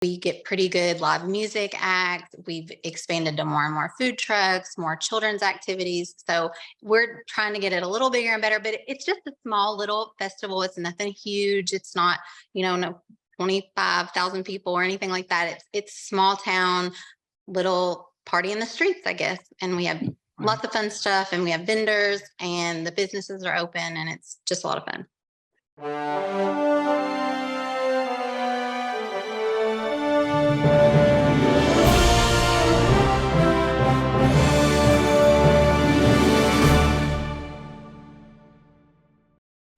We get pretty good live music acts. We've expanded to more and more food trucks, more children's activities. So we're trying to get it a little bigger and better, but it's just a small little festival. It's nothing huge. It's not, no 25,000 people or anything like that. It's small town, little party in the streets, I guess. And we have Right. lots of fun stuff, and we have vendors, and the businesses are open, and it's just a lot of fun.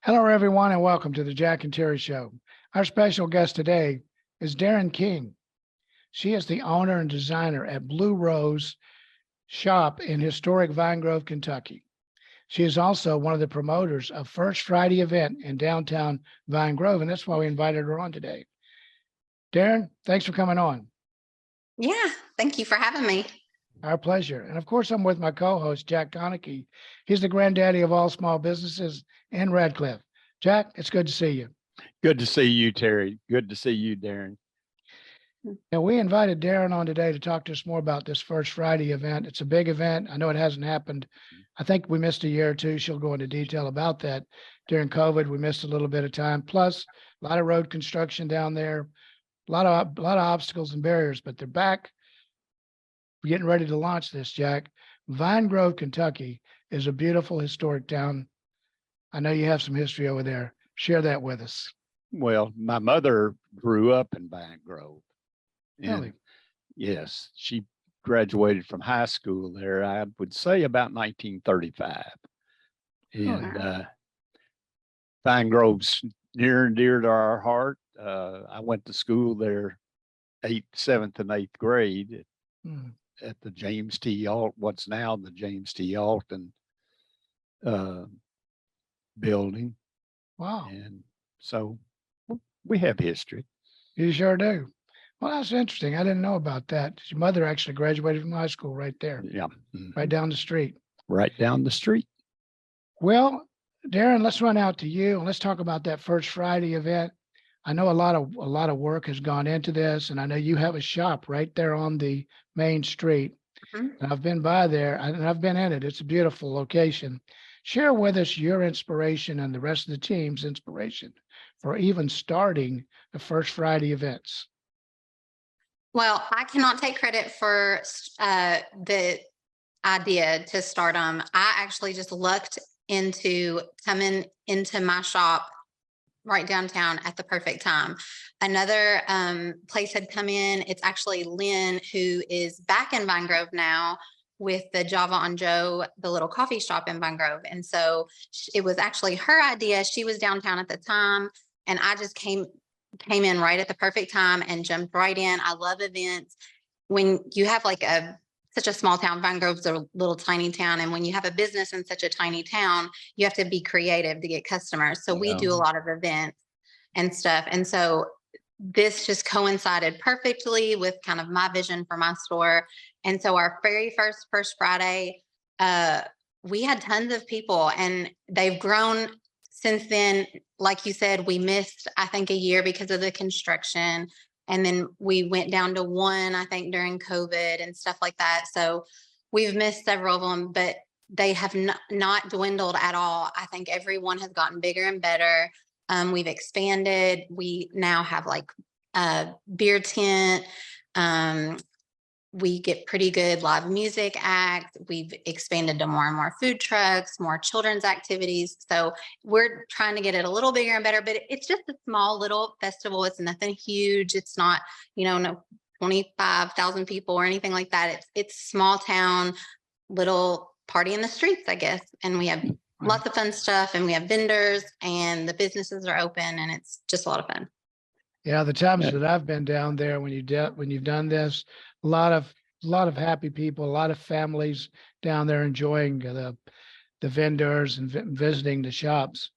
Hello, everyone, and welcome to the Jack and Terry Show. Our special guest today is Darren King. She is the owner and designer at Blue Rose Shop in historic Vine Grove, Kentucky. She is also one of the promoters of First Friday event in downtown Vine Grove, and that's why we invited her on today. Darren, thanks for coming on. Yeah, thank you for having me. Our pleasure. And of course, I'm with my co-host, Jack Konecki. He's the granddaddy of all small businesses in Radcliffe. Jack, it's good to see you. Good to see you, Terry. Good to see you, Darren. Now, we invited Darren on today to talk to us more about this First Friday event. It's a big event. I know it hasn't happened. I think we missed a year or two. She'll go into detail about that. During COVID, we missed a little bit of time. Plus, a lot of road construction down there, a lot of obstacles and barriers, but they're back. We're getting ready to launch this, Jack. Vine Grove, Kentucky is a beautiful historic town. I know you have some history over there. Share that with us. Well, my mother grew up in Vine Grove. And Really? yes, she graduated from high school there, I would say about 1935. And Vine Grove's near and dear to our heart. I went to school there, 7th and 8th grade Hmm. at the James T. Alt, what's now the James T. Alton building. Wow, And so we have history. you sure do. Well, that's interesting. I didn't know about that. Your mother actually graduated from high school right there, Yeah. right down the street. Right down the street. Well, Darren, let's run out to you and let's talk about that First Friday event. I know a lot of work has gone into this, and I know you have a shop right there on the main street. Mhm. And I've been by there and I've been in it. It's a beautiful location. Share with us your inspiration and the rest of the team's inspiration for even starting the First Friday events. Well, I cannot take credit for the idea to start them. I actually just lucked into coming into my shop right downtown at the perfect time. Another place had come in. It's actually Lynn, who is back in Vine Grove now with the Java on Joe, the little coffee shop in Vine Grove. And so it was actually her idea. She was downtown at the time, and I just came in right at the perfect time and jumped right in. I love events. When you have like such a small town, Vine Grove's a little tiny town, and when you have a business in such a tiny town, you have to be creative to get customers. So we do a lot of events and stuff. And so this just coincided perfectly with kind of my vision for my store. And so our very First Friday, we had tons of people, and they've grown since then. Like you said, we missed, I think, a year because of the construction. And then we went down to one, I think, during COVID and stuff like that. So we've missed several of them, but they have not dwindled at all. I think everyone has gotten bigger and better. We've expanded. We now have like a beer tent. We get pretty good live music acts. We've expanded to more and more food trucks, more children's activities. So we're trying to get it a little bigger and better, but it's just a small little festival. It's nothing huge. It's not, no 25,000 people or anything like that. It's small town, little party in the streets, I guess. And we have lots of fun stuff, and we have vendors, and the businesses are open, and it's just a lot of fun. Yeah, the times that I've been down there when you've done this, a lot of happy people, a lot of families down there enjoying the vendors and visiting the shops.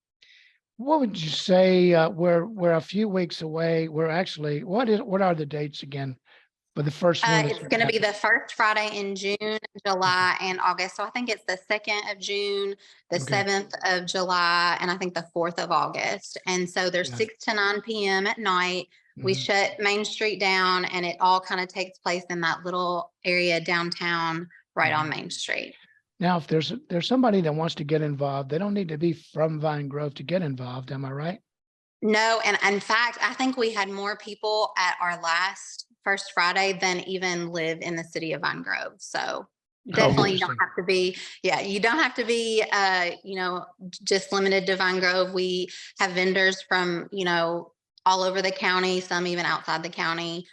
What would you say? We're a few weeks away. We're actually what are the dates again? But the first one It's going to be the first Friday in June, July, and August. So I think it's the 2nd of June, the Okay. 7th of July, and I think the 4th of August. And so they're Yeah. 6 to 9 p.m. at night. We Mhm. shut Main Street down and it all kind of takes place in that little area downtown, right on Mhm. Main Street. Now, if there's somebody that wants to get involved, they don't need to be from Vine Grove to get involved. Am I right? No, and in fact, I think we had more people at our last First Friday than even live in the city of Vine Grove. So definitely you don't Interesting. have to be, yeah, you don't have to be, just limited to Vine Grove. We have vendors from, all over the county, some even outside the county,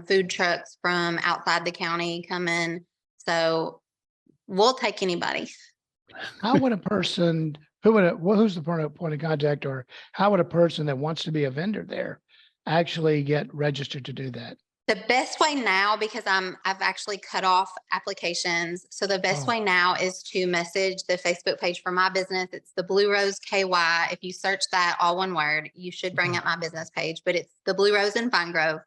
food trucks from outside the county come in. So we'll take anybody. How would a person, who's the point of contact, or how would a person that wants to be a vendor there actually get registered to do that? The best way now, because I've actually cut off applications. So the best Oh. way now is to message the Facebook page for my business. It's the Blue Rose KY. If you search that, all one word, you should bring Okay. up my business page, but it's the Blue Rose in Vine Grove.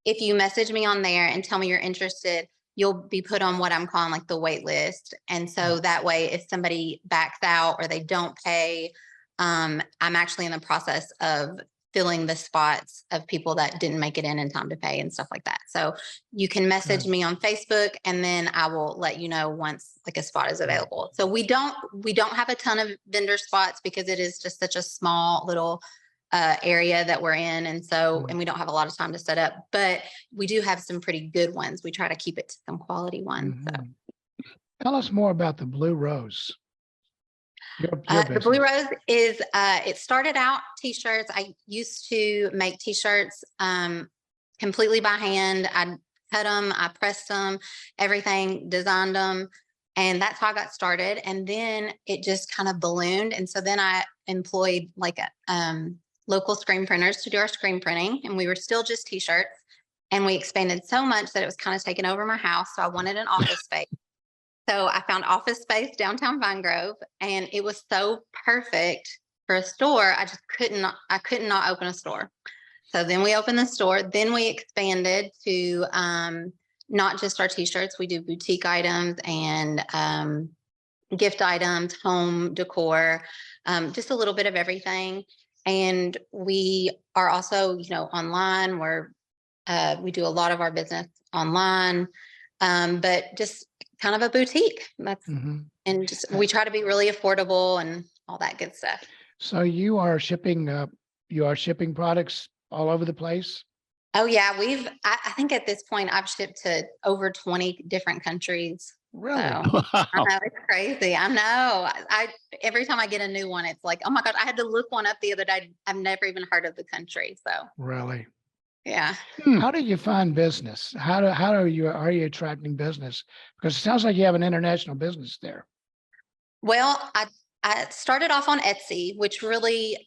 If you message me on there and tell me you're interested, you'll be put on what I'm calling like the wait list. And so that way, if somebody backs out or they don't pay, I'm actually in the process of filling the spots of people that didn't make it in time to pay and stuff like that. So you can message Good. me on Facebook and then I will let you know once like a spot is available. So we don't have a ton of vendor spots because it is just such a small little area that we're in. And so, and we don't have a lot of time to set up, but we do have some pretty good ones. We try to keep it to some quality ones. So. Mhm. Tell us more about the Blue Rose. Your The Blue business. Rose is, it started out t-shirts. I used to make t-shirts completely by hand. I cut them, I pressed them, everything, designed them. And that's how I got started. And then it just kind of ballooned. And so then I employed like local screen printers to do our screen printing. And we were still just t-shirts. And we expanded so much that it was kind of taking over my house. So I wanted an office space. So I found office space downtown Vine Grove, and it was so perfect for a store. I could not open a store. So then we opened the store. Then we expanded to not just our t-shirts. We do boutique items and gift items, home decor, just a little bit of everything. And we are also, online. We do a lot of our business online, but just kind of a boutique. Mhm. And just we try to be really affordable and all that good stuff. So you are shipping products all over the place? Oh yeah, I think at this point I've shipped to over 20 different countries. Really? So I Wow. know it's crazy. I know. I every time I get a new one, it's like, oh my God, I had to look one up the other day. I've never even heard of the country. So Really? yeah. How do you find business? How are you attracting business? Because it sounds like you have an international business there. Well, I started off on Etsy, which really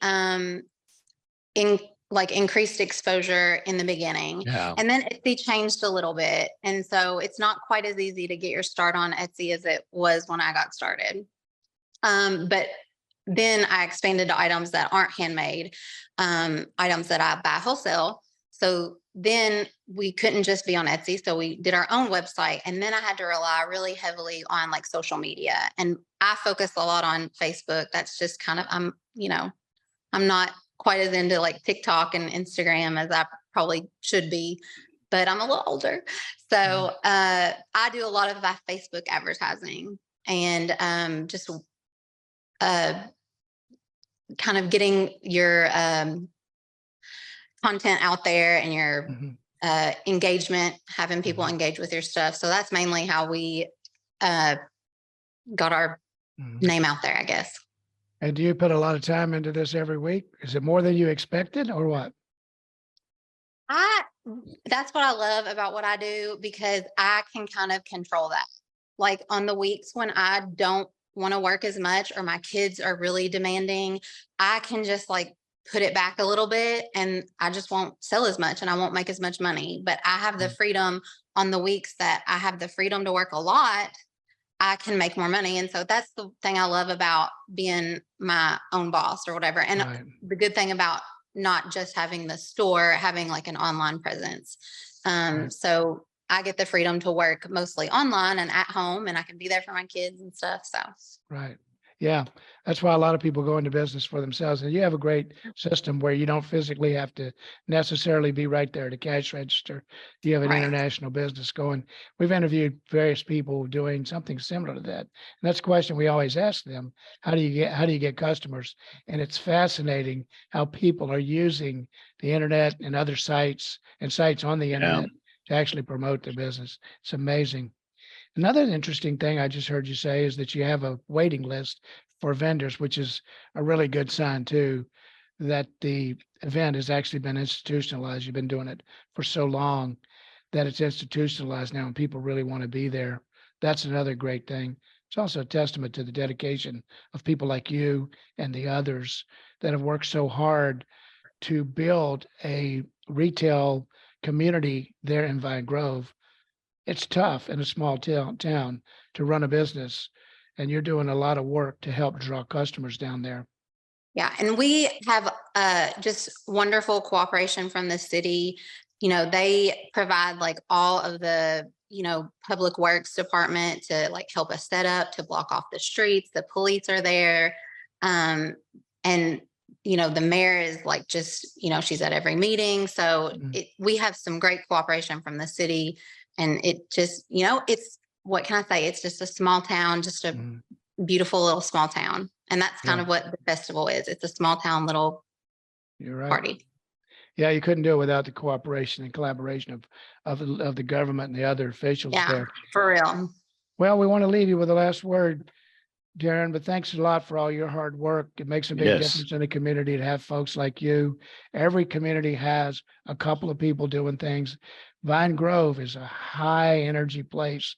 increased exposure in the beginning. Yeah. And then Etsy changed a little bit. And so it's not quite as easy to get your start on Etsy as it was when I got started. But then I expanded to items that aren't handmade, items that I buy wholesale. So then we couldn't just be on Etsy. So we did our own website. And then I had to rely really heavily on like social media. And I focus a lot on Facebook. That's just kind of, I'm not quite as into like TikTok and Instagram as I probably should be, but I'm a little older. So I do a lot of my Facebook advertising and just kind of getting your content out there and your engagement, having people engage with your stuff. So that's mainly how we got our name out there, I guess. And do you put a lot of time into this every week? Is it more than you expected or what? That's what I love about what I do because I can kind of control that. Like on the weeks when I don't want to work as much or my kids are really demanding, I can just like put it back a little bit and I just won't sell as much and I won't make as much money. But I have the freedom on the weeks that I have the freedom to work a lot, I can make more money. And so that's the thing I love about being my own boss or whatever. And the good thing about not just having the store, having like an online presence. So I get the freedom to work mostly online and at home and I can be there for my kids and stuff. So. Right. Yeah, that's why a lot of people go into business for themselves. And you have a great system where you don't physically have to necessarily be right there at the cash register. You have an Right. international business going. We've interviewed various people doing something similar to that. And that's a question we always ask them. How do you get customers? And it's fascinating how people are using the internet and other sites and sites on the Yeah. internet to actually promote their business. It's amazing. Another interesting thing I just heard you say is that you have a waiting list for vendors, which is a really good sign too, that the event has actually been institutionalized. You've been doing it for so long that it's institutionalized now and people really want to be there. That's another great thing. It's also a testament to the dedication of people like you and the others that have worked so hard to build a retail community there in Vine Grove. It's tough in a small town to run a business, and you're doing a lot of work to help draw customers down there. Yeah, and we have just wonderful cooperation from the city. You know, they provide like all of the, public works department to like help us set up, to block off the streets. The police are there. And, the mayor is like just, she's at every meeting. So Mm. we have some great cooperation from the city. And it just, it's, what can I say? It's just a small town, just a Mm. beautiful little small town. And that's kind Yeah. of what the festival is. It's a small town little You're right. party. Yeah, you couldn't do it without the cooperation and collaboration of the government and the other officials Yeah, there. for real. Well, we want to leave you with the last word, Darren, but thanks a lot for all your hard work. It makes a big Yes. difference in the community to have folks like you. Every community has a couple of people doing things. Vine Grove is a high energy place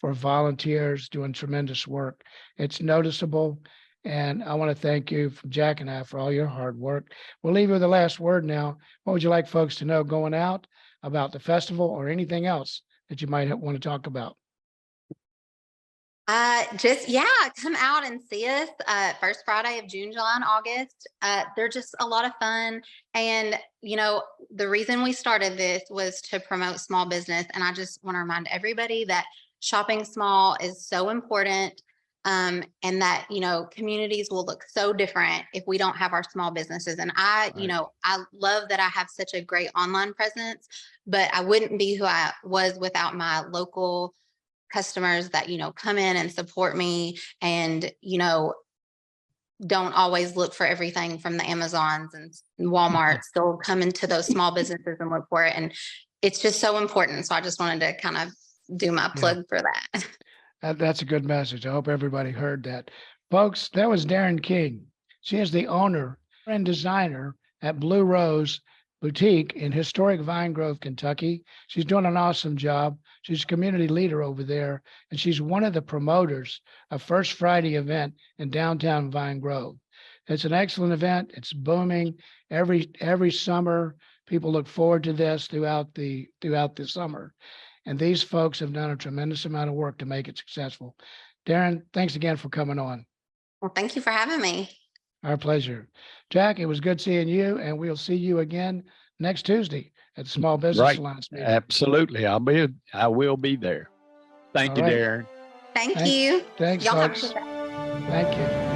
for volunteers doing tremendous work. It's noticeable. And I want to thank you from Jack and I for all your hard work. We'll leave you with the last word now. What would you like folks to know going out about the festival or anything else that you might want to talk about? Come out and see us first Friday of June, July, and August. They're just a lot of fun. And, the reason we started this was to promote small business. And I just want to remind everybody that shopping small is so important. And that, communities will look so different if we don't have our small businesses. And I love that I have such a great online presence, but I wouldn't be who I was without my local customers that, come in and support me and, don't always look for everything from the Amazons and Walmarts. They'll come into those small businesses and look for it. And it's just so important. So I just wanted to kind of do my plug for that. That's a good message. I hope everybody heard that. Folks, that was Darren King. She is the owner and designer at Blue Rose Boutique in historic Vine Grove, Kentucky. She's doing an awesome job. She's a community leader over there, and she's one of the promoters of First Friday event in downtown Vine Grove. It's an excellent event. It's booming every summer. People look forward to this throughout the summer. And these folks have done a tremendous amount of work to make it successful. Darren, thanks again for coming on. Well, thank you for having me. Our pleasure. Jack, it was good seeing you, and we'll see you again next Tuesday at the Small Business Right. Alliance meeting. Absolutely. I will be there. Thank All you, right. Darren. Thank you. Thanks, Y'all have a folks. good day. Thank you.